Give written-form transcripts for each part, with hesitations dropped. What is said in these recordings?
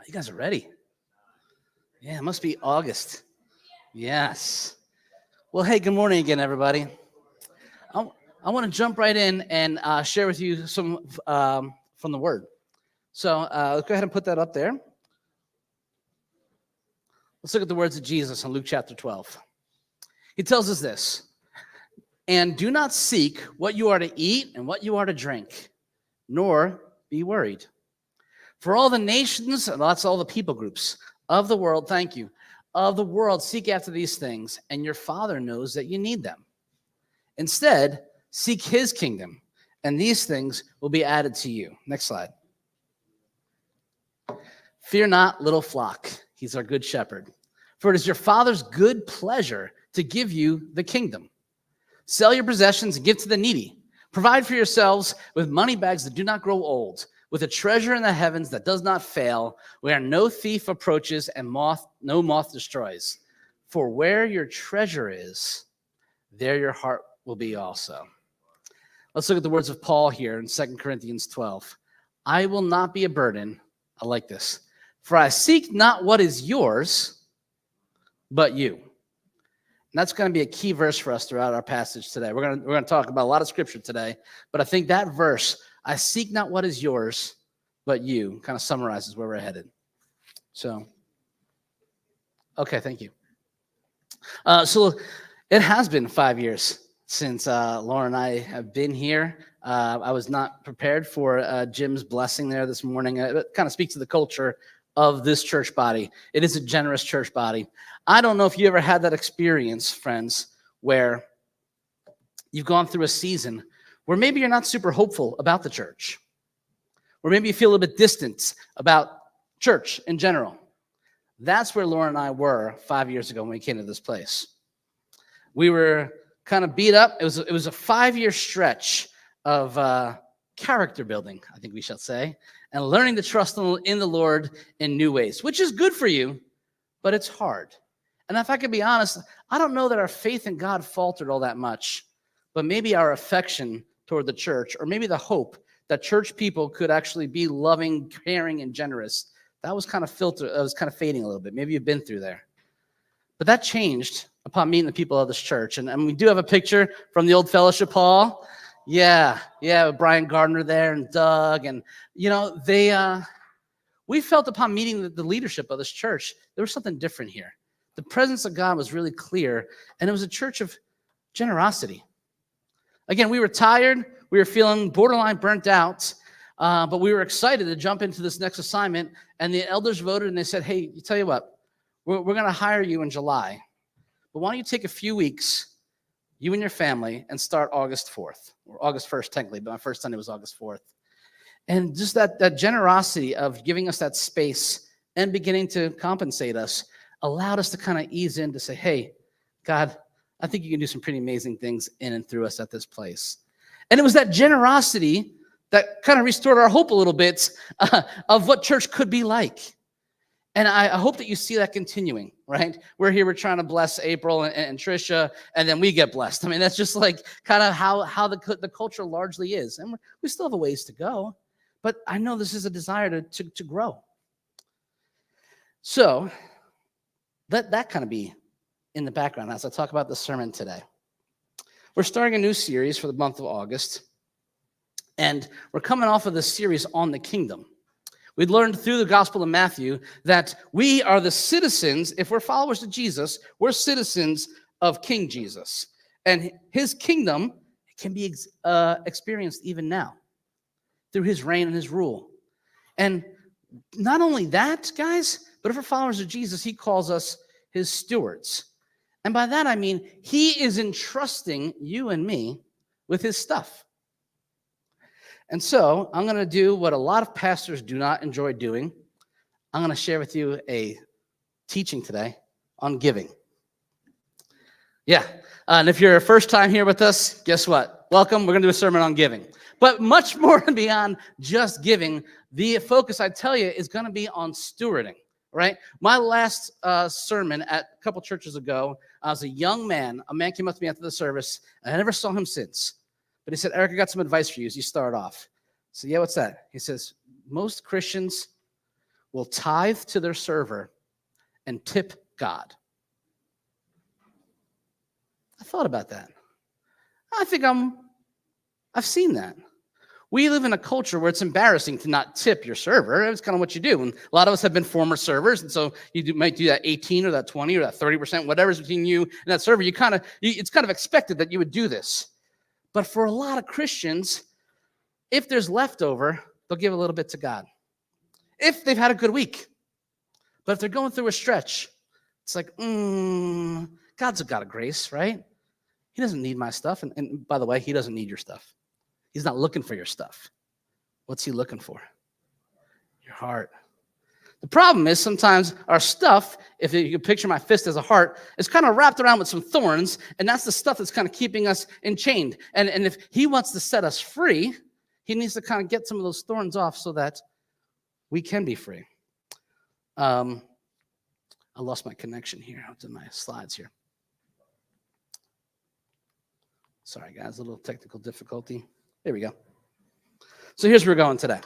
You guys are ready. Yeah, it must be August. Yes. Well, hey, good morning again, everybody. I, I want to jump right in and share with you some from the Word. So let's go ahead and put that up there. Let's look at the words of Jesus in Luke chapter 12. He tells us this, and do not seek what you are to eat and what you are to drink, nor be worried. For all the nations, and that's all the people groups of the world, thank you, of the world seek after these things, and your Father knows that you need them. Instead, seek his kingdom, and these things will be added to you. Next slide. Fear not, little flock. He's our good shepherd. For it is your Father's good pleasure to give you the kingdom. Sell your possessions and give to the needy. Provide for yourselves with money bags that do not grow old, with a treasure in the heavens that does not fail, where no thief approaches and no moth destroys. For where your treasure is, there your heart will be also. Let's look at the words of Paul here in 2 Corinthians 12. I will not be a burden. I like this. For I seek not what is yours, but you. And that's going to be a key verse for us throughout our passage today. We're going to talk about a lot of scripture today, but I think that verse, I seek not what is yours, but you, kind of summarizes where we're headed. So, okay, thank you. So it has been 5 years since Laura and I have been here. I was not prepared for Jim's blessing there this morning. It kind of speaks to the culture of this church body. It is a generous church body. I don't know if you ever had that experience, friends, where you've gone through a season where maybe you're not super hopeful about the church, or maybe you feel a little bit distant about church in general. That's where Laura and I were 5 years ago when we came to this place. We were kind of beat up. It was a 5-year stretch of character building, I think we shall say, and learning to trust in the Lord in new ways, which is good for you, but it's hard. And if I could be honest, I don't know that our faith in God faltered all that much, but maybe our affection toward the church, or maybe the hope that church people could actually be loving, caring, and generous, that was kind of fading a little bit. Maybe you've been through there. But that changed upon meeting the people of this church. And we do have a picture from the old fellowship hall. Yeah, with Brian Gardner there and Doug. And, we felt upon meeting the leadership of this church, there was something different here. The presence of God was really clear, and it was a church of generosity. Again, we were tired. We were feeling borderline burnt out, but we were excited to jump into this next assignment. And the elders voted, and they said, hey, you tell you what, we're going to hire you in July. But why don't you take a few weeks, you and your family, and start August 4th, or August 1st, technically, but my first Sunday was August 4th. And just that generosity of giving us that space and beginning to compensate us allowed us to kind of ease in to say, hey, God, I think you can do some pretty amazing things in and through us at this place. And it was that generosity that kind of restored our hope a little bit of what church could be like. And I hope that you see that continuing, right? We're here, we're trying to bless April and Trisha, and then we get blessed. I mean, that's just like kind of how the culture largely is. And we still have a ways to go, but I know this is a desire to grow. So let that kind of be in the background as I talk about the sermon today. We're starting a new series for the month of August, and we're coming off of this series on the kingdom. We learned through the Gospel of Matthew that we are the citizens, if we're followers of Jesus, we're citizens of King Jesus. And his kingdom can be experienced even now through his reign and his rule. And not only that, guys, but if we're followers of Jesus, he calls us his stewards. And by that, I mean, he is entrusting you and me with his stuff. And so I'm going to do what a lot of pastors do not enjoy doing. I'm going to share with you a teaching today on giving. Yeah. And if you're a first time here with us, guess what? Welcome. We're going to do a sermon on giving. But much more beyond just giving, the focus, I tell you, is going to be on stewarding. Right? My last sermon at a couple churches ago, I was a young man. A man came up to me after the service, and I never saw him since. But he said, Eric, I got some advice for you as you start off. So, yeah, what's that? He says, most Christians, will tithe to their server and tip God. I thought about that. I think I've seen that. We live in a culture where it's embarrassing to not tip your server. It's kind of what you do. And a lot of us have been former servers, and so might do that 18 or that 20 or that 30%, whatever's between you and that server. It's kind of expected that you would do this. But for a lot of Christians, if there's leftover, they'll give a little bit to God. If they've had a good week. But if they're going through a stretch, it's like, God's a God of grace, right? He doesn't need my stuff. And by the way, he doesn't need your stuff. He's not looking for your stuff. What's he looking for? Your heart. The problem is sometimes our stuff, if you can picture my fist as a heart, is kind of wrapped around with some thorns, and that's the stuff that's kind of keeping us enchained. And if he wants to set us free, he needs to kind of get some of those thorns off so that we can be free. I lost my connection here to my slides here. Sorry, guys, a little technical difficulty. There we go. So here's where we're going today.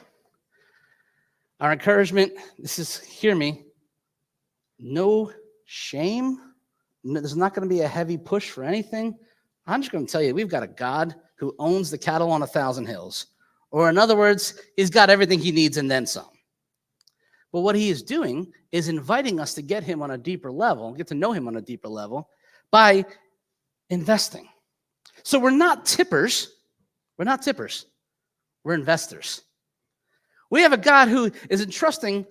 Our encouragement, hear me, no shame. There's not going to be a heavy push for anything. I'm just going to tell you, we've got a God who owns the cattle on 1,000 hills. Or in other words, he's got everything he needs and then some. But what he is doing is inviting us to get him on a deeper level, get to know him on a deeper level by investing. So we're not tippers. We're investors. We have a God who is entrusting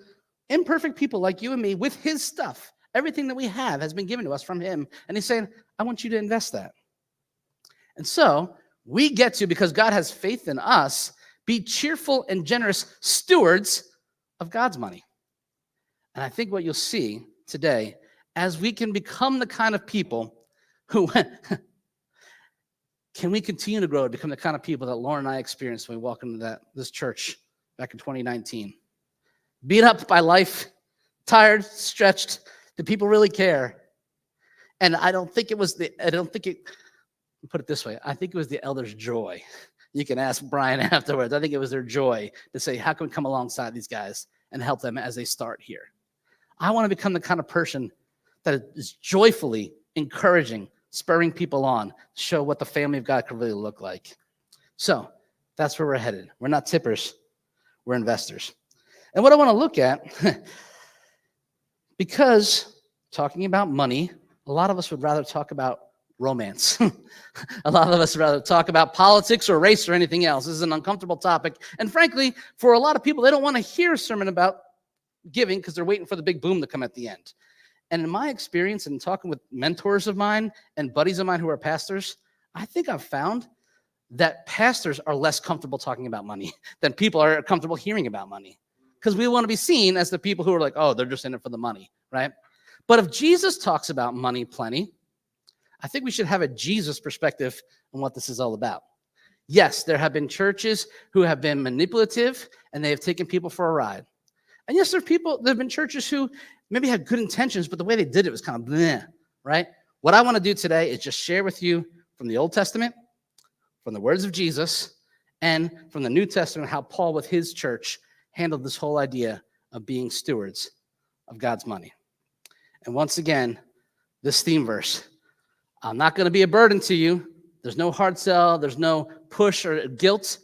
imperfect people like you and me with his stuff. Everything that we have has been given to us from him. And he's saying, I want you to invest that. And so we get to, because God has faith in us, be cheerful and generous stewards of God's money. And I think what you'll see today, as we can become the kind of people who can we continue to grow to become the kind of people that Lauren and I experienced when we walked into this church back in 2019? Beat up by life, tired, stretched. Do people really care? And I don't think it, put it this way, I think it was the elders' joy. You can ask Brian afterwards. I think it was their joy to say, how can we come alongside these guys and help them as they start here? I want to become the kind of person that is joyfully encouraging, spurring people on, show what the family of God can really look like. So that's where we're headed. We're not tippers, we're investors. And what I want to look at, because talking about money, a lot of us would rather talk about romance. A lot of us would rather talk about politics or race or anything else. This is an uncomfortable topic. And frankly, for a lot of people, they don't want to hear a sermon about giving because they're waiting for the big boom to come at the end. And in my experience and talking with mentors of mine and buddies of mine who are pastors, I think I've found that pastors are less comfortable talking about money than people are comfortable hearing about money. Because we want to be seen as the people who are like, oh, they're just in it for the money, right? But if Jesus talks about money plenty, I think we should have a Jesus perspective on what this is all about. Yes, there have been churches who have been manipulative and they have taken people for a ride. And yes, there have been churches who maybe had good intentions, but the way they did it was kind of bleh, right? What I want to do today is just share with you from the Old Testament, from the words of Jesus, and from the New Testament, how Paul with his church handled this whole idea of being stewards of God's money. And once again, this theme verse, I'm not going to be a burden to you. There's no hard sell. There's no push or guilt.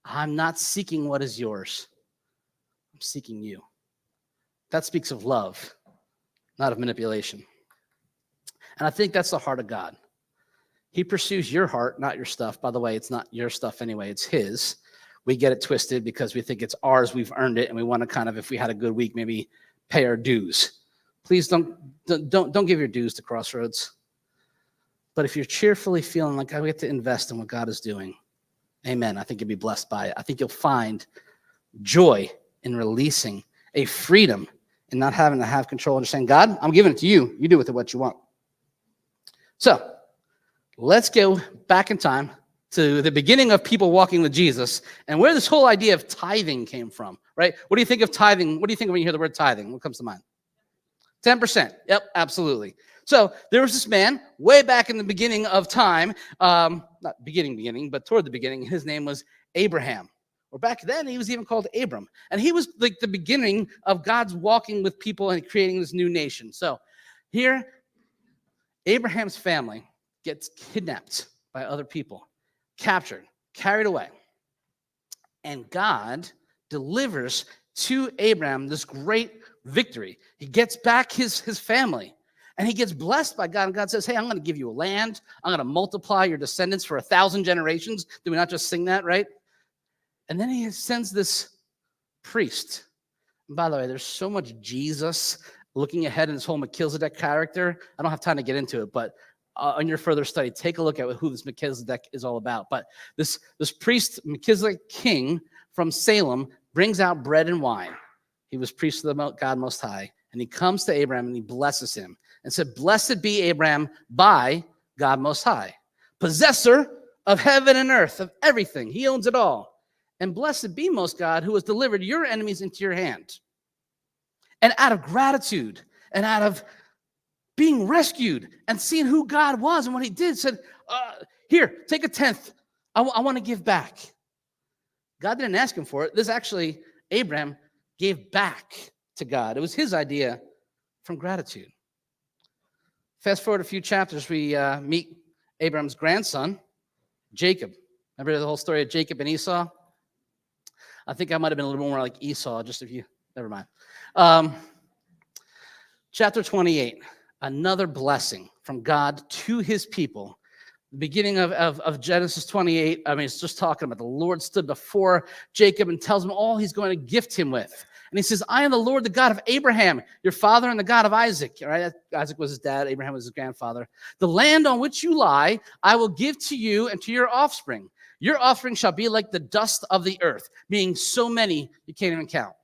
I'm not seeking what is yours. I'm seeking you. That speaks of love, not of manipulation. And I think that's the heart of God. He pursues your heart, not your stuff. By the way, it's not your stuff anyway. It's his. We get it twisted because we think it's ours. We've earned it. And we want to kind of, if we had a good week, maybe pay our dues. Please don't give your dues to Crossroads. But if you're cheerfully feeling like I get to invest in what God is doing, amen. I think you'll be blessed by it. I think you'll find joy in releasing a freedom in not having to have control and just saying, God, I'm giving it to you. You do with it what you want. So let's go back in time to the beginning of people walking with Jesus and where this whole idea of tithing came from, right? What do you think of tithing? What do you think when you hear the word tithing? What comes to mind? 10%. Yep, absolutely. So there was this man way back in the beginning of time, not beginning, but toward the beginning. His name was Abraham. Or back then, he was even called Abram. And he was like the beginning of God's walking with people and creating this new nation. So here, Abraham's family gets kidnapped by other people, captured, carried away. And God delivers to Abraham this great victory. He gets back his family, and he gets blessed by God. And God says, hey, I'm going to give you a land. I'm going to multiply your descendants for 1,000 generations. Did we not just sing that, right? And then he sends this priest. And by the way, there's so much Jesus looking ahead in this whole Melchizedek character. I don't have time to get into it, but on your further study, take a look at who this Melchizedek is all about. But this priest, Melchizedek king from Salem, brings out bread and wine. He was priest of the God Most High. And he comes to Abraham and he blesses him and said, blessed be Abraham by God Most High, possessor of heaven and earth, of everything. He owns it all. And blessed be most God who has delivered your enemies into your hand. And out of gratitude and out of being rescued and seeing who God was and what he did, said, here, take a tenth. I want to give back. God didn't ask him for it. This actually, Abraham gave back to God. It was his idea from gratitude. Fast forward a few chapters, we meet Abraham's grandson, Jacob. Remember the whole story of Jacob and Esau? I think I might have been a little more like Esau, just if you, never mind. Chapter 28, another blessing from God to his people. The beginning of Genesis 28, I mean, it's just talking about the Lord stood before Jacob and tells him all he's going to gift him with. And he says, I am the Lord, the God of Abraham, your father, and the God of Isaac. Right? Isaac was his dad. Abraham was his grandfather. The land on which you lie, I will give to you and to your offspring. Your offspring shall be like the dust of the earth, being so many you can't even count.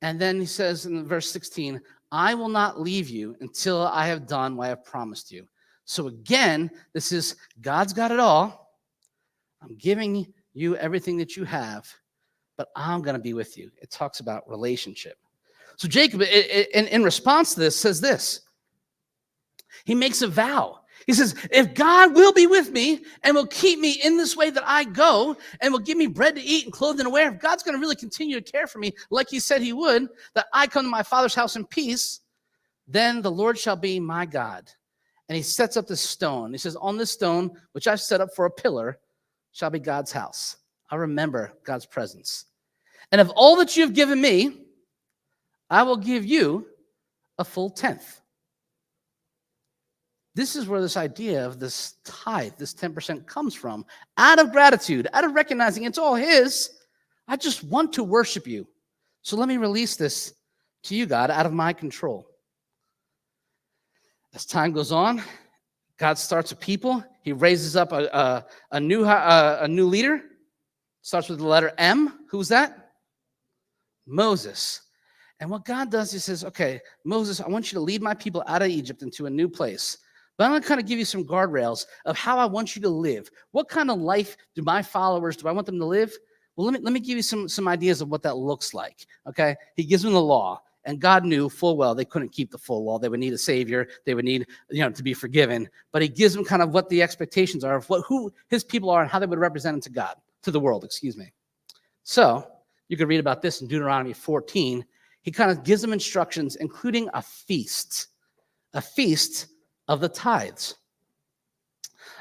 And then he says in verse 16, I will not leave you until I have done what I have promised you. So again, this is God's got it all. I'm giving you everything that you have, but I'm going to be with you. It talks about relationship. So Jacob, in response to this, says this. He makes a vow. He says, if God will be with me and will keep me in this way that I go and will give me bread to eat and clothing to wear, if God's going to really continue to care for me like he said he would, that I come to my father's house in peace, then the Lord shall be my God. And he sets up this stone. He says, on this stone, which I've set up for a pillar, shall be God's house. I remember God's presence. And of all that you have given me, I will give you a full tenth. This is where this idea of this tithe, this 10% comes from. Out of gratitude, out of recognizing it's all his, I just want to worship you. So let me release this to you, God, out of my control. As time goes on, God starts a people. He raises up a new leader. Starts with the letter M. Who's that? Moses. And what God does, he says, okay, Moses, I want you to lead my people out of Egypt into a new place. But I'm going to kind of give you some guardrails of how I want you to live. What kind of life do I want them to live? Well, let me give you some ideas of what that looks like, okay? He gives them the law. And God knew full well they couldn't keep the full law. They would need a savior. They would need, to be forgiven. But he gives them kind of what the expectations are of who his people are and how they would represent them to God, to the world, So you could read about this in Deuteronomy 14. He kind of gives them instructions, including a feast of the tithes.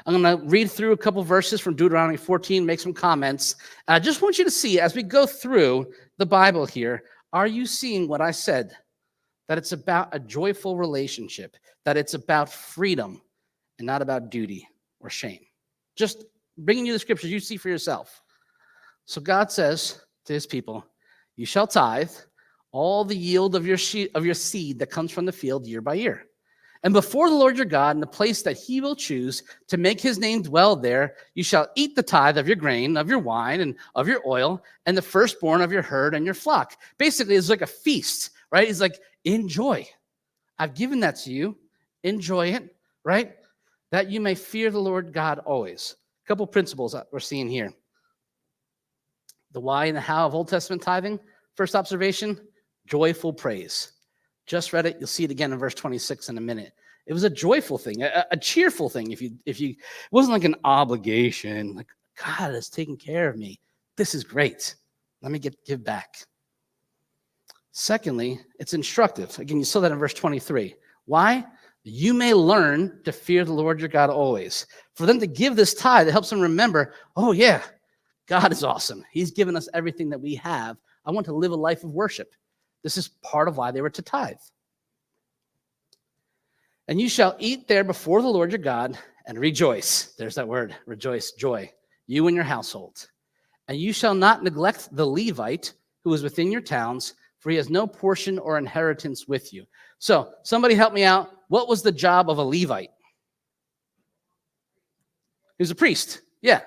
I'm going to read through a couple verses from Deuteronomy 14, make some comments. I just want you to see, as we go through the Bible here, are you seeing what I said? That it's about a joyful relationship, that it's about freedom and not about duty or shame. Just bringing you the scriptures you see for yourself. So God says to his people, you shall tithe all the yield of your seed that comes from the field year by year. And before the Lord your God, in the place that he will choose to make his name dwell there, you shall eat the tithe of your grain, of your wine, and of your oil, and the firstborn of your herd and your flock. Basically, it's like a feast, right? It's like, enjoy. I've given that to you. Enjoy it, right? That you may fear the Lord God always. A couple principles that we're seeing here. The why and the how of Old Testament tithing. First observation, joyful praise. Just read it. You'll see it again in verse 26 in a minute. It was a joyful thing, a cheerful thing. If you, it wasn't like an obligation. Like God is taking care of me. This is great. Let me give back. Secondly, it's instructive. Again, you saw that in verse 23. Why? You may learn to fear the Lord your God always. For them to give this tithe, it helps them remember, oh yeah, God is awesome. He's given us everything that we have. I want to live a life of worship. This is part of why they were to tithe. And you shall eat there before the Lord your God and rejoice. There's that word, rejoice, joy, you and your household. And you shall not neglect the Levite who is within your towns, for he has no portion or inheritance with you. So somebody help me out. What was the job of a Levite? He was a priest. Yeah.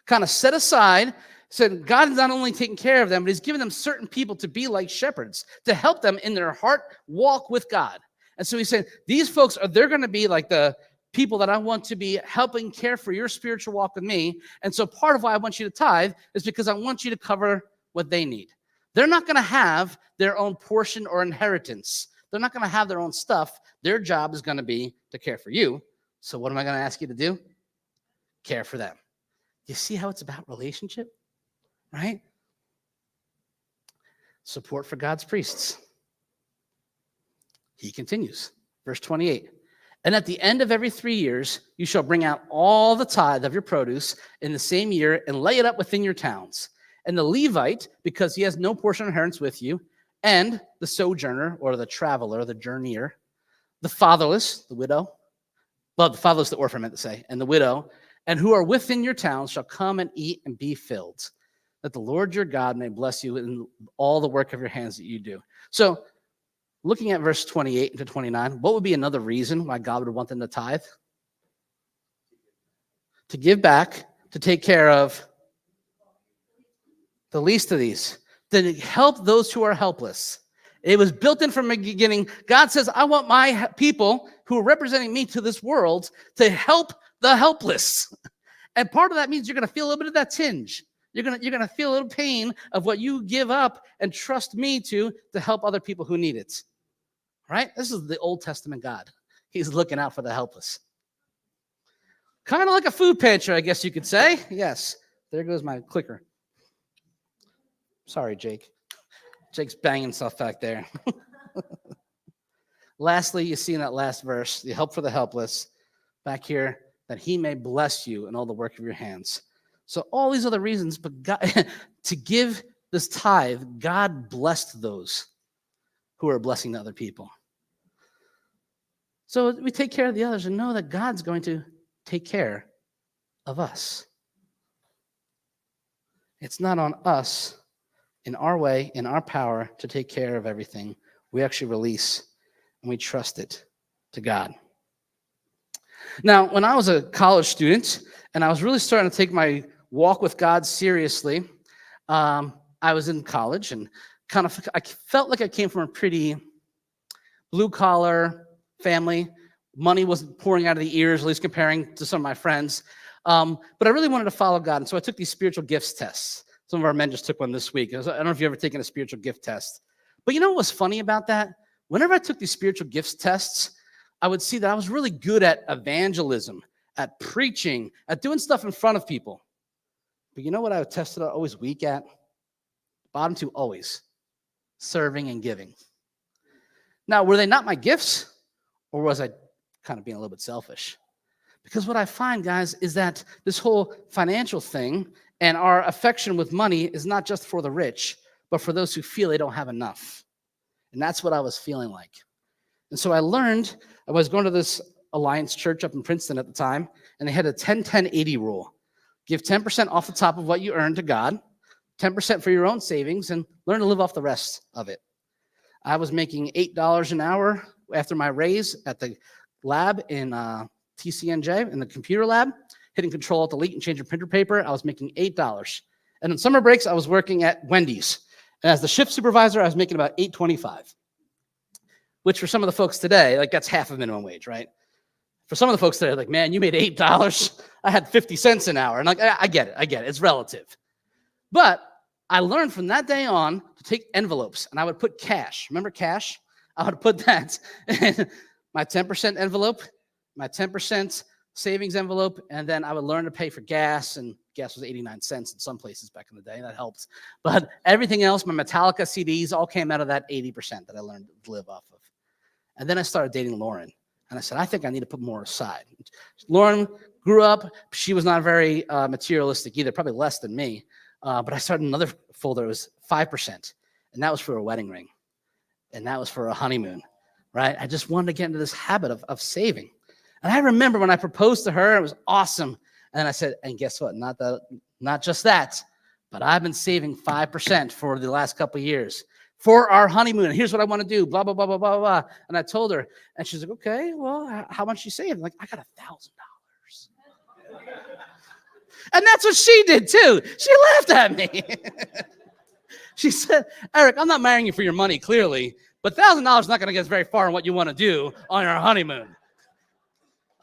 Kind of set aside, said God is not only taking care of them, but he's given them certain people to be like shepherds, to help them in their heart walk with God. And so he said, these folks, they're going to be like the people that I want to be helping care for your spiritual walk with me. And so part of why I want you to tithe is because I want you to cover what they need. They're not going to have their own portion or inheritance. They're not going to have their own stuff. Their job is going to be to care for you. So what am I going to ask you to do? Care for them. You see how it's about relationship, right? Support for God's priests. He continues, verse 28. And at the end of every 3 years, you shall bring out all the tithe of your produce in the same year and lay it up within your towns. And the Levite, because he has no portion of inheritance with you, and the sojourner or the traveler, the journeyer, the fatherless, the widow, well, the fatherless, the orphan, I meant to say, and the widow, and who are within your towns shall come and eat and be filled, that the Lord your God may bless you in all the work of your hands that you do. So, looking at verse 28 to 29, what would be another reason why God would want them to tithe? To give back, to take care of the least of these, to help those who are helpless. It was built in from the beginning. God says, I want my people who are representing me to this world to help the helpless. And part of that means you're going to feel a little bit of that tinge. You're going to feel a little pain of what you give up and trust me to help other people who need it. Right? This is the Old Testament God. He's looking out for the helpless. Kind of like a food pantry, I guess you could say. Yes. There goes my clicker. Sorry, Jake. Jake's banging stuff back there. Lastly, you see in that last verse, the help for the helpless, back here, that he may bless you in all the work of your hands. So all these other reasons, but God, to give this tithe, God blessed those who are blessing the other people. So we take care of the others and know that God's going to take care of us. It's not on us, in our way, in our power, to take care of everything. We actually release and we trust it to God. Now, when I was a college student and I was really starting to take my walk with God seriously, I was in college and I felt like I came from a pretty blue-collar family. Money wasn't pouring out of the ears, at least comparing to some of my friends. But I really wanted to follow God, and so I took these spiritual gifts tests. Some of our men just took one this week. I don't know if you've ever taken a spiritual gift test. But you know what was funny about that? Whenever I took these spiritual gifts tests, I would see that I was really good at evangelism, at preaching, at doing stuff in front of people. But you know what I was tested always weak at? Bottom two, always. Serving and giving. Now, were they not my gifts? Or was I kind of being a little bit selfish? Because what I find, guys, is that this whole financial thing and our affection with money is not just for the rich, but for those who feel they don't have enough. And that's what I was feeling like. And so I learned, I was going to this Alliance church up in Princeton at the time, and they had a 10-10-80 rule. Give 10% off the top of what you earn to God, 10% for your own savings, and learn to live off the rest of it. I was making $8 an hour after my raise at the lab in TCNJ, in the computer lab, hitting control at delete and changing printer paper. I was making $8. And on summer breaks, I was working at Wendy's. And as the shift supervisor, I was making about $8.25, which for some of the folks today, like that's half of minimum wage, right? For some of the folks today, like, man, you made $8. I had 50 cents an hour. And like, I get it. It's relative. But I learned from that day on to take envelopes, and I would put cash. Remember cash? I would put that in my 10% envelope, my 10% savings envelope, and then I would learn to pay for gas, and gas was 89 cents in some places back in the day. That helped. But everything else, my Metallica CDs, all came out of that 80% that I learned to live off of. And then I started dating Lauren, and I said, I think I need to put more aside. Lauren grew up. She was not very materialistic either, probably less than me. But I started another folder. It was 5%, and that was for a wedding ring, and that was for a honeymoon, right? I just wanted to get into this habit of saving. And I remember when I proposed to her, it was awesome. And I said, and guess what? Not just that, but I've been saving 5% for the last couple of years for our honeymoon. And here's what I want to do, blah, blah, blah, blah, blah, blah. And I told her, and she's like, okay, well, how much you saved? I'm like, I got $1,000. And that's what she did too. She laughed at me. She said, Eric, I'm not marrying you for your money, clearly, but $1,000 is not going to get us very far in what you want to do on your honeymoon.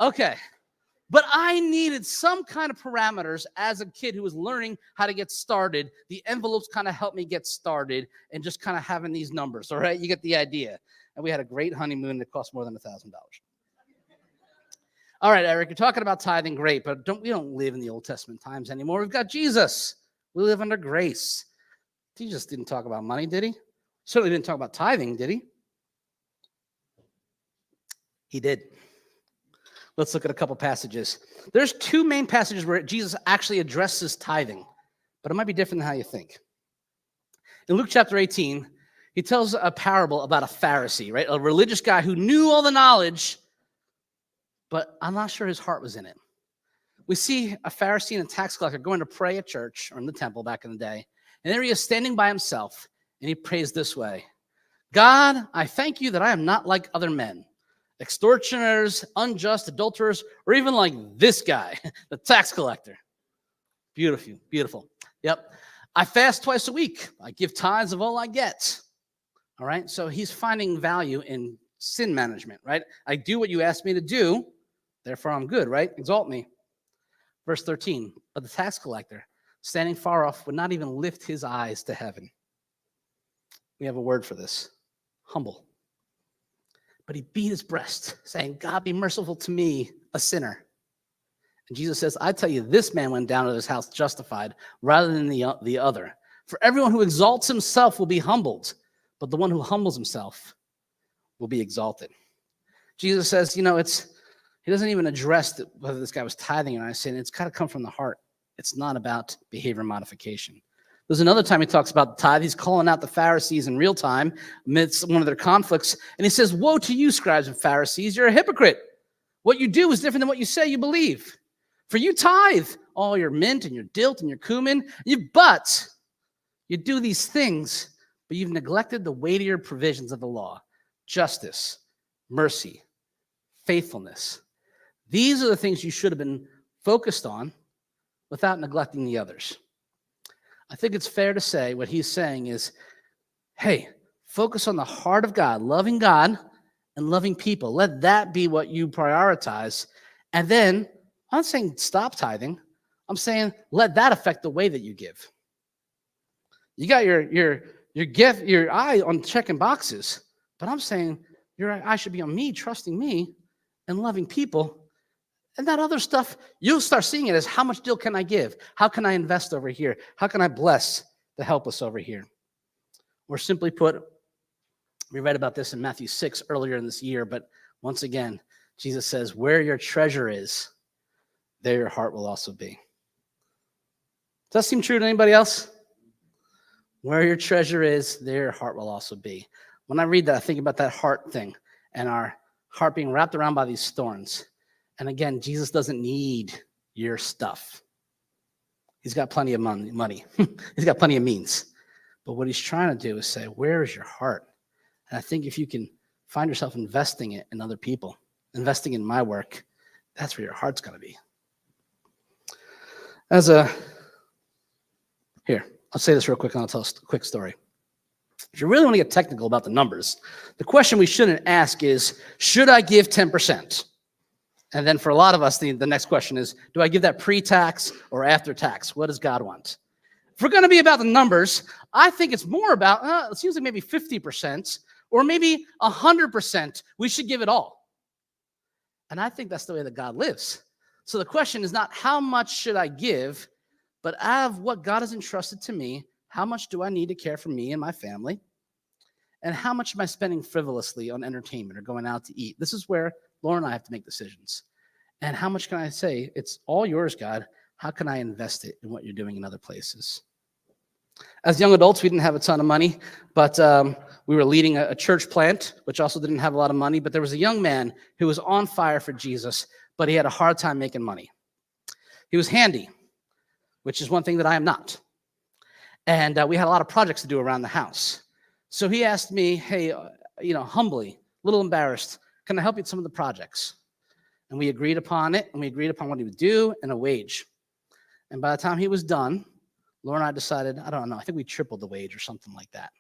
Okay. But I needed some kind of parameters as a kid who was learning how to get started. The envelopes kind of helped me get started and just kind of having these numbers. All right. You get the idea. And we had a great honeymoon that cost more than $1,000. All right, Eric, you're talking about tithing, great, but we don't live in the Old Testament times anymore. We've got Jesus. We live under grace. Jesus didn't talk about money, did he? Certainly didn't talk about tithing, did he? He did. Let's look at a couple passages. There's two main passages where Jesus actually addresses tithing, but it might be different than how you think. In Luke chapter 18, he tells a parable about a Pharisee, right? A religious guy who knew all the knowledge, but I'm not sure his heart was in it. We see a Pharisee and a tax collector going to pray at church or in the temple back in the day. And there he is standing by himself, and he prays this way. God, I thank you that I am not like other men, extortioners, unjust, adulterers, or even like this guy, the tax collector. Beautiful, beautiful. Yep. I fast twice a week. I give tithes of all I get. All right. So he's finding value in sin management, right? I do what you asked me to do. Therefore, I'm good, right? Exalt me. Verse 13, but the tax collector, standing far off, would not even lift his eyes to heaven. We have a word for this, humble. But he beat his breast, saying, God, be merciful to me, a sinner. And Jesus says, I tell you, this man went down to his house justified rather than the other. For everyone who exalts himself will be humbled, but the one who humbles himself will be exalted. Jesus says, he doesn't even address whether this guy was tithing or not. He's saying it's got to come from the heart. It's not about behavior modification. There's another time he talks about the tithe. He's calling out the Pharisees in real time amidst one of their conflicts. And he says, woe to you, scribes and Pharisees. You're a hypocrite. What you do is different than what you say you believe. For you tithe all your mint and your dilt and your cumin. But you do these things, but you've neglected the weightier provisions of the law. Justice, mercy, faithfulness. These are the things you should have been focused on without neglecting the others. I think it's fair to say what he's saying is, hey, focus on the heart of God and loving people. Let that be what you prioritize. And then, I'm not saying stop tithing. I'm saying let that affect the way that you give. You got your gift, your eye on checking boxes, but I'm saying your eye should be on me, trusting me, and loving people. And that other stuff, you'll start seeing it as how much deal can I give? How can I invest over here? How can I bless the helpless over here? Or simply put, we read about this in Matthew 6 earlier in this year, but once again, Jesus says, where your treasure is, there your heart will also be. Does that seem true to anybody else? Where your treasure is, there your heart will also be. When I read that, I think about that heart thing and our heart being wrapped around by these thorns. And again, Jesus doesn't need your stuff. He's got plenty of money. He's got plenty of means. But what he's trying to do is say, where is your heart? And I think if you can find yourself investing it in other people, investing in my work, that's where your heart's going to be. Here, I'll say this real quick and I'll tell a quick story. If you really want to get technical about the numbers, the question we shouldn't ask is, should I give 10%? And then for a lot of us, the next question is, do I give that pre-tax or after tax? What does God want? If we're going to be about the numbers, I think it's more about, it seems like maybe 50% or maybe 100%. We should give it all. And I think that's the way that God lives. So the question is not how much should I give, but out of what God has entrusted to me, how much do I need to care for me and my family? And how much am I spending frivolously on entertainment or going out to eat? This is where Laura and I have to make decisions. And how much can I say, it's all yours, God. How can I invest it in what you're doing in other places? As young adults, we didn't have a ton of money, but we were leading a church plant, which also didn't have a lot of money. But there was a young man who was on fire for Jesus, but he had a hard time making money. He was handy, which is one thing that I am not. And we had a lot of projects to do around the house. So he asked me, hey, humbly, a little embarrassed, can I help you with some of the projects? And we agreed upon it, and we agreed upon what he would do and a wage. And by the time he was done, Laura and I decided, I don't know, I think we tripled the wage or something like that.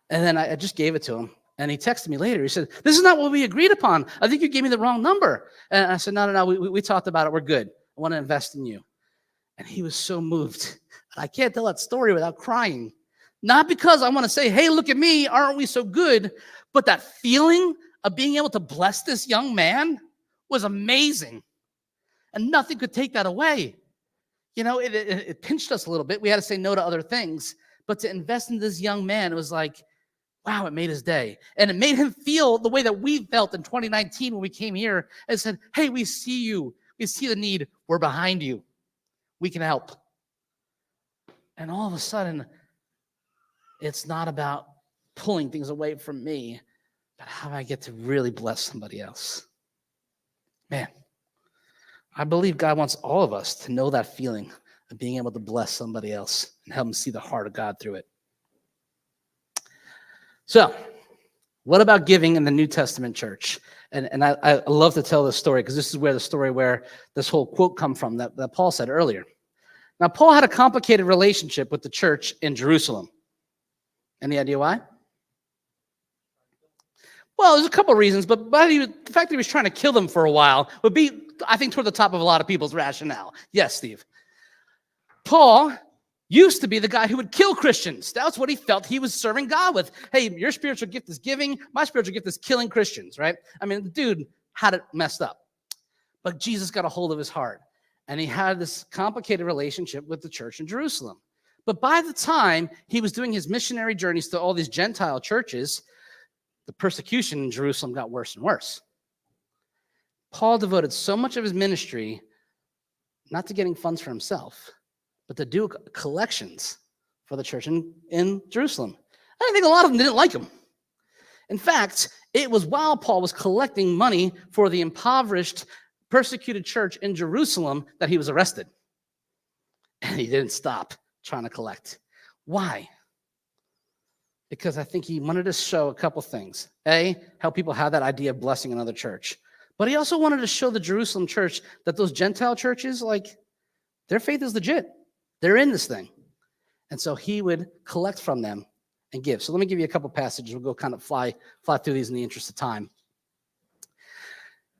And then I just gave it to him. And he texted me later. He said, this is not what we agreed upon. I think you gave me the wrong number. And I said, no, we talked about it. We're good. I want to invest in you. And he was so moved. I can't tell that story without crying. Not because I want to say, hey, look at me, aren't we so good? But that feeling of being able to bless this young man was amazing. And nothing could take that away. It pinched us a little bit. We had to say no to other things. But to invest in this young man, it was like, wow, it made his day. And it made him feel the way that we felt in 2019 when we came here and said, hey, we see you. We see the need. We're behind you. We can help. And all of a sudden, it's not about pulling things away from me, but how I get to really bless somebody else. Man, I believe God wants all of us to know that feeling of being able to bless somebody else and help them see the heart of God through it. So, what about giving in the New Testament church? And I love to tell this story because this is where the story where this whole quote come from that Paul said earlier. Now, Paul had a complicated relationship with the church in Jerusalem. Any idea why? Well, there's a couple of reasons, but the fact that he was trying to kill them for a while would be, I think, toward the top of a lot of people's rationale. Yes, Steve. Paul used to be the guy who would kill Christians. That's what he felt he was serving God with. Hey, your spiritual gift is giving. My spiritual gift is killing Christians, right? I mean, the dude had it messed up. But Jesus got a hold of his heart, and he had this complicated relationship with the church in Jerusalem. But by the time he was doing his missionary journeys to all these Gentile churches, the persecution in Jerusalem got worse and worse. Paul devoted so much of his ministry not to getting funds for himself, but to do collections for the church in Jerusalem. I think a lot of them didn't like him. In fact, it was while Paul was collecting money for the impoverished, persecuted church in Jerusalem that he was arrested. And he didn't stop trying to collect. Why? Because I think he wanted to show a couple things. A, help people have that idea of blessing another church. But he also wanted to show the Jerusalem church that those Gentile churches, their faith is legit. They're in this thing. And so he would collect from them and give. So let me give you a couple passages. We'll go kind of fly through these in the interest of time.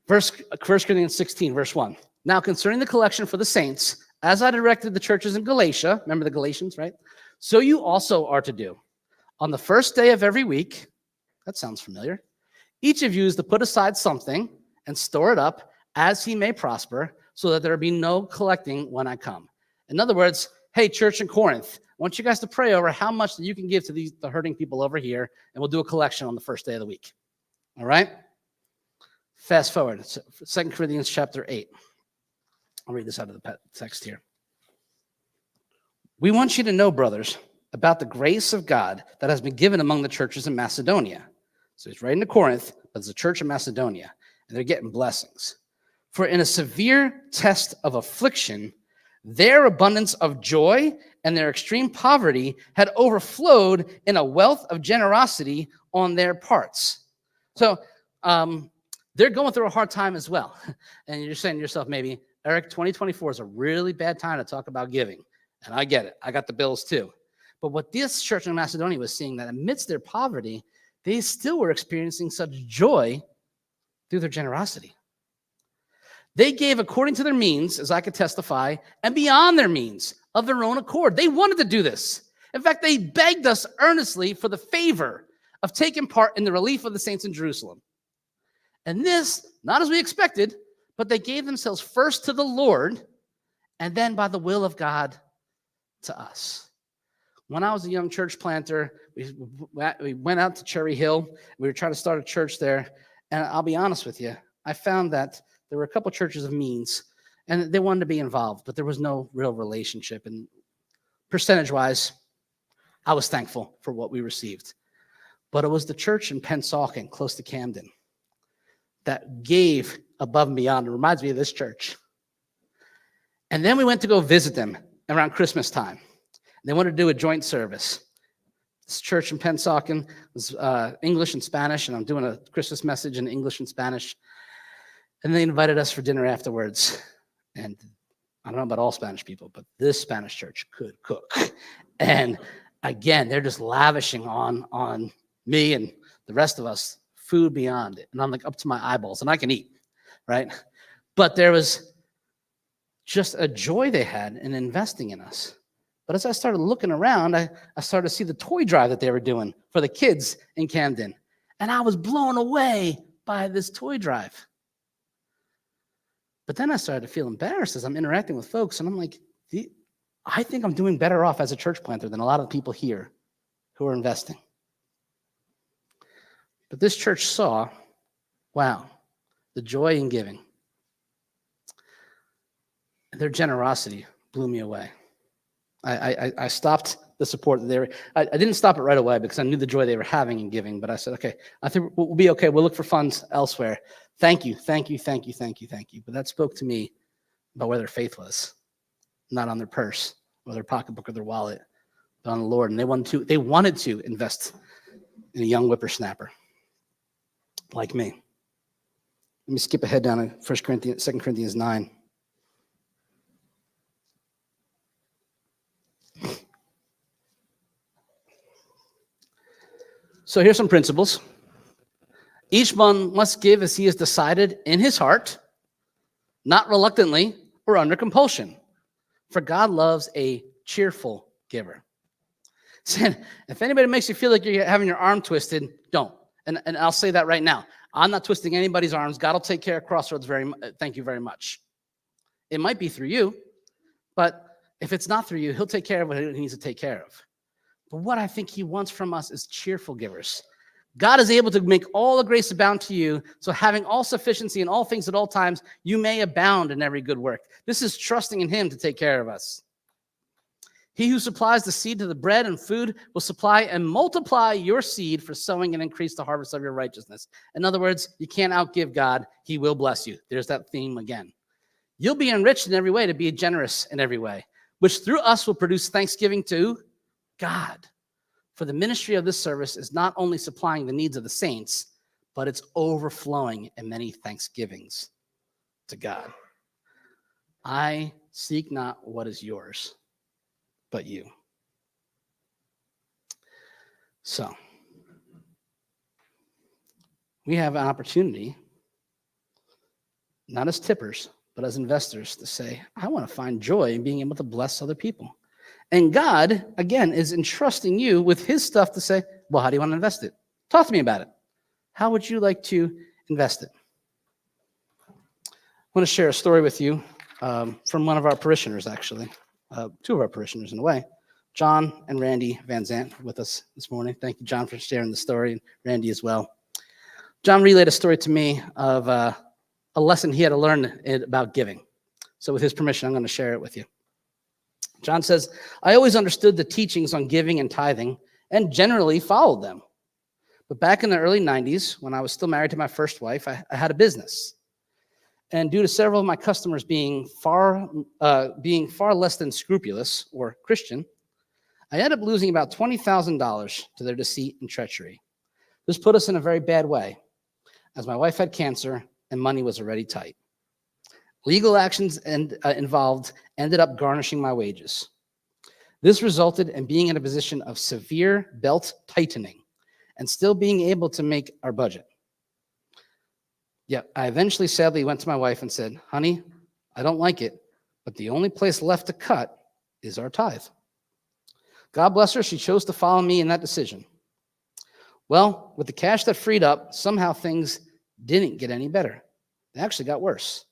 1 Corinthians 16, verse 1. Now concerning the collection for the saints, as I directed the churches in Galatia, remember the Galatians, right? So you also are to do. On the first day of every week, that sounds familiar, each of you is to put aside something and store it up as he may prosper, so that there will be no collecting when I come. In other words, hey, church in Corinth, I want you guys to pray over how much that you can give to the hurting people over here, and we'll do a collection on the first day of the week. All right? Fast forward, 2 Corinthians chapter 8. I'll read this out of the text here. We want you to know, brothers, about the grace of God that has been given among the churches in Macedonia. So he's writing to Corinth, but it's a church in Macedonia, and they're getting blessings. For in a severe test of affliction, their abundance of joy and their extreme poverty had overflowed in a wealth of generosity on their parts. So they're going through a hard time as well. And you're saying to yourself, maybe, Eric, 2024 is a really bad time to talk about giving. And I get it. I got the bills too. But what this church in Macedonia was seeing, that amidst their poverty, they still were experiencing such joy through their generosity. They gave according to their means, as I could testify, and beyond their means of their own accord. They wanted to do this. In fact, they begged us earnestly for the favor of taking part in the relief of the saints in Jerusalem. And this, not as we expected, but they gave themselves first to the Lord and then by the will of God to us. When I was a young church planter, we went out to Cherry Hill. We were trying to start a church there. And I'll be honest with you, I found that there were a couple churches of means, and they wanted to be involved, but there was no real relationship. And percentage-wise, I was thankful for what we received. But it was the church in Pennsauken, close to Camden, that gave above and beyond. It reminds me of this church. And then we went to go visit them around Christmas time. They wanted to do a joint service. This church in Pennsauken was English and Spanish, and I'm doing a Christmas message in English and Spanish. And they invited us for dinner afterwards. And I don't know about all Spanish people, but this Spanish church could cook. And again, they're just lavishing on me and the rest of us food beyond it. And I'm like up to my eyeballs, and I can eat, right? But there was just a joy they had in investing in us. But as I started looking around, I started to see the toy drive that they were doing for the kids in Camden. And I was blown away by this toy drive. But then I started to feel embarrassed as I'm interacting with folks. And I'm like, I think I'm doing better off as a church planter than a lot of people here who are investing. But this church saw, wow, the joy in giving. Their generosity blew me away. I stopped the support that they were. I didn't stop it right away because I knew the joy they were having in giving. But I said, okay, I think we'll be okay. We'll look for funds elsewhere. Thank you. But that spoke to me about where their faith was, not on their purse or their pocketbook or their wallet, but on the Lord. And they wanted to invest in a young whippersnapper like me. Let me skip ahead down to 2 Corinthians 9. So here's some principles. Each one must give as he has decided in his heart, not reluctantly or under compulsion. For God loves a cheerful giver. So if anybody makes you feel like you're having your arm twisted, don't. And I'll say that right now. I'm not twisting anybody's arms. God will take care of Crossroads. Thank you very much. It might be through you, but if it's not through you, he'll take care of what he needs to take care of. But what I think he wants from us is cheerful givers. God is able to make all the grace abound to you, so having all sufficiency in all things at all times, you may abound in every good work. This is trusting in him to take care of us. He who supplies the seed to the bread and food will supply and multiply your seed for sowing and increase the harvest of your righteousness. In other words, you can't outgive God. He will bless you. There's that theme again. You'll be enriched in every way to be generous in every way, which through us will produce thanksgiving to God. For the ministry of this service is not only supplying the needs of the saints, but it's overflowing in many thanksgivings to God. I seek not what is yours, but you. So, we have an opportunity, not as tippers, but as investors, to say, I want to find joy in being able to bless other people. And God, again, is entrusting you with his stuff to say, well, how do you want to invest it? Talk to me about it. How would you like to invest it? I want to share a story with you from one of our parishioners, actually. Two of our parishioners, in a way. John and Randy Van Zant with us this morning. Thank you, John, for sharing the story, and Randy as well. John relayed a story to me of a lesson he had to learn about giving. So with his permission, I'm going to share it with you. John says, I always understood the teachings on giving and tithing and generally followed them. But back in the early 90s, when I was still married to my first wife, I had a business. And due to several of my customers being far less than scrupulous or Christian, I ended up losing about $20,000 to their deceit and treachery. This put us in a very bad way, as my wife had cancer and money was already tight. Legal actions involved ended up garnishing my wages. This resulted in being in a position of severe belt tightening and still being able to make our budget. Yet I eventually sadly went to my wife and said, honey, I don't like it, but the only place left to cut is our tithe. God bless her, she chose to follow me in that decision. Well, with the cash that freed up, somehow things didn't get any better. They actually got worse.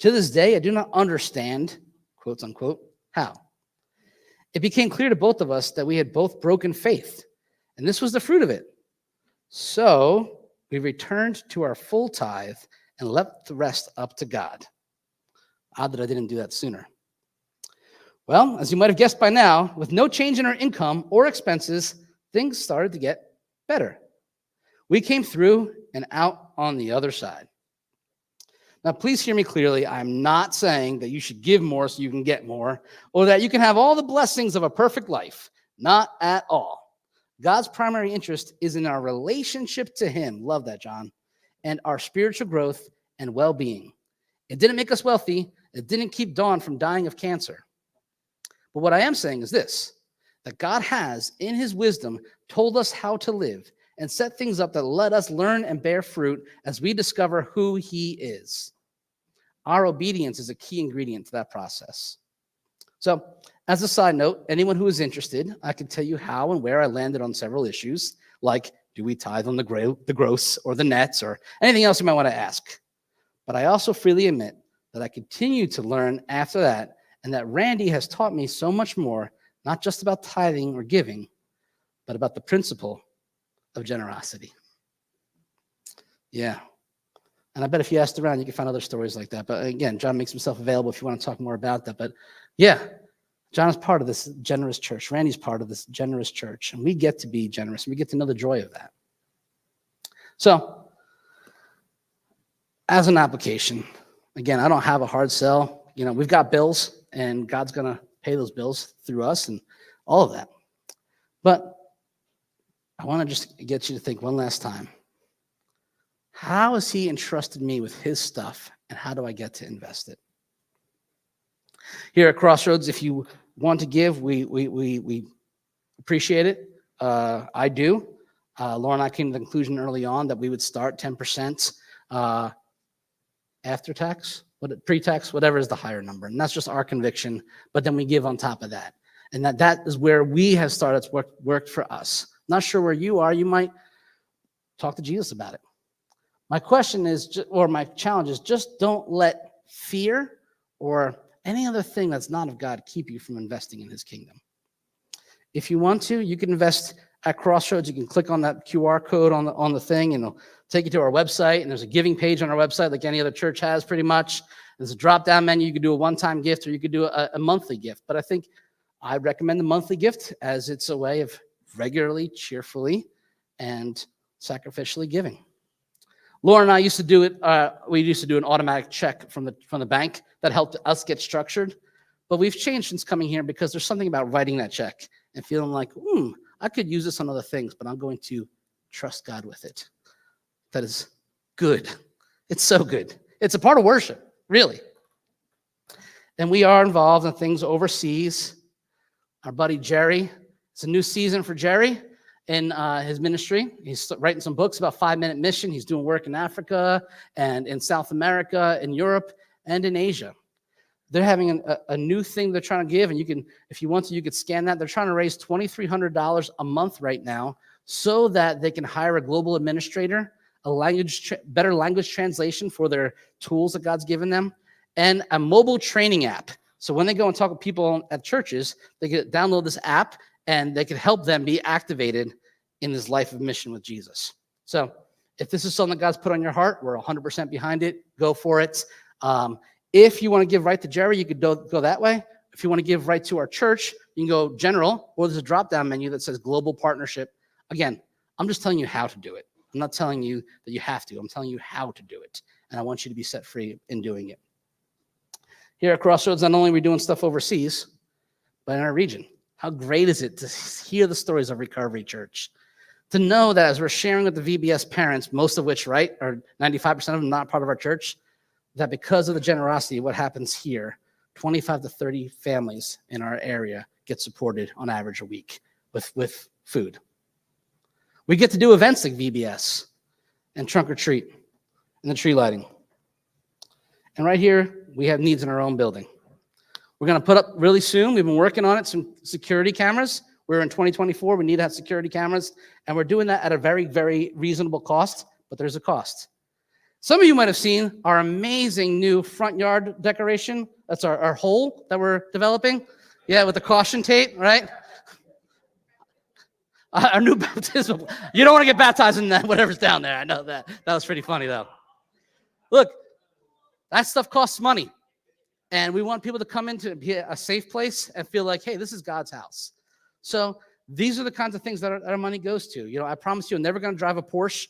To this day, I do not understand, quotes unquote, how. It became clear to both of us that we had both broken faith, and this was the fruit of it. So we returned to our full tithe and left the rest up to God. Odd that I didn't do that sooner. Well, as you might have guessed by now, with no change in our income or expenses, things started to get better. We came through and out on the other side. Now, please hear me clearly. I'm not saying that you should give more so you can get more, or that you can have all the blessings of a perfect life. Not at all. God's primary interest is in our relationship to him. Love that, John. And our spiritual growth and well-being. It didn't make us wealthy. It didn't keep Dawn from dying of cancer. But what I am saying is this, that God has, in his wisdom, told us how to live and set things up that let us learn and bear fruit as we discover who he is. Our obedience is a key ingredient to that process. So, as a side note, anyone who is interested, I can tell you how and where I landed on several issues, like do we tithe on the gross or the nets or anything else you might want to ask. But I also freely admit that I continue to learn after that, and that Randy has taught me so much more, not just about tithing or giving, but about the principle of generosity. Yeah. And I bet if you asked around, you can find other stories like that. But again, John makes himself available if you want to talk more about that. But yeah, John is part of this generous church. Randy's part of this generous church. And we get to be generous. And we get to know the joy of that. So, as an application, again, I don't have a hard sell. You know, we've got bills, and God's going to pay those bills through us and all of that. But I want to just get you to think one last time. How has he entrusted me with his stuff, and how do I get to invest it? Here at Crossroads, if you want to give, we appreciate it. I do. Laura and I came to the conclusion early on that we would start 10% after tax, pre-tax, whatever is the higher number. And that's just our conviction, but then we give on top of that. And that is where we have started to work for us. Not sure where you are. You might talk to Jesus about it. My question is, or my challenge is, just don't let fear or any other thing that's not of God keep you from investing in his kingdom. If you want to, you can invest at Crossroads. You can click on that QR code on the thing, and it'll take you to our website. And there's a giving page on our website like any other church has pretty much. There's a drop-down menu. You could do a one-time gift, or you could do a monthly gift. But I think I recommend the monthly gift, as it's a way of regularly, cheerfully, and sacrificially giving. Laura and I used to do it. We used to do an automatic check from the bank that helped us get structured. But we've changed since coming here, because there's something about writing that check and feeling like, I could use this on other things, but I'm going to trust God with it. That is good. It's so good. It's a part of worship, really. And we are involved in things overseas. Our buddy Jerry, it's a new season for Jerry in his ministry. He's writing some books about 5-minute mission. He's doing work in Africa and in South America, in Europe, and in Asia. They're having a new thing they're trying to give, and you can, if you want to, you could scan that. They're trying to raise $2,300 a month right now so that they can hire a global administrator, better language translation for their tools that God's given them, and a mobile training app. So when they go and talk with people at churches, they can download this app, and they can help them be activated in this life of mission with Jesus. So if this is something that God's put on your heart, we're 100% behind it. Go for it. If you want to give right to Jerry, you could go that way. If you want to give right to our church, you can go general, or there's a drop-down menu that says global partnership. Again, I'm just telling you how to do it. I'm not telling you that you have to. I'm telling you how to do it. And I want you to be set free in doing it. Here at Crossroads, not only are we doing stuff overseas, but in our region. How great is it to hear the stories of Recovery Church? To know that as we're sharing with the VBS parents, most of which, right, are 95% of them not part of our church, that because of the generosity, what happens here, 25 to 30 families in our area get supported on average a week with food. We get to do events like VBS and Trunk or Treat and the tree lighting. And right here, we have needs in our own building. We're going to put up really soon, we've been working on it, some security cameras. We're in 2024, we need to have security cameras, and we're doing that at a very, very reasonable cost, but there's a cost. Some of you might have seen our amazing new front yard decoration. That's our hole that we're developing. Yeah, with the caution tape, right? Our new baptismal. You don't want to get baptized in that, whatever's down there. I know that. That was pretty funny, though. Look, that stuff costs money. And we want people to come into be a safe place and feel like, hey, this is God's house. So these are the kinds of things that our money goes to. You know, I promise you I'm never going to drive a Porsche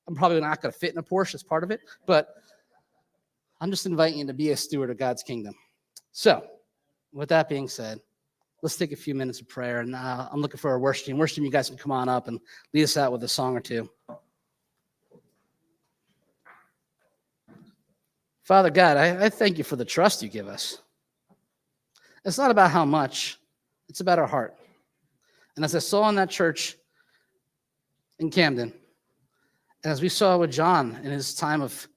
I'm probably not going to fit in a Porsche as part of it, but I'm just inviting you to be a steward of God's kingdom. So with that being said, let's take a few minutes of prayer. And I'm looking for a worship team. Worship team, you guys can come on up and lead us out with a song or two. Father God, I thank you for the trust you give us. It's not about how much, it's about our heart. And as I saw in that church in Camden, and as we saw with John in his time of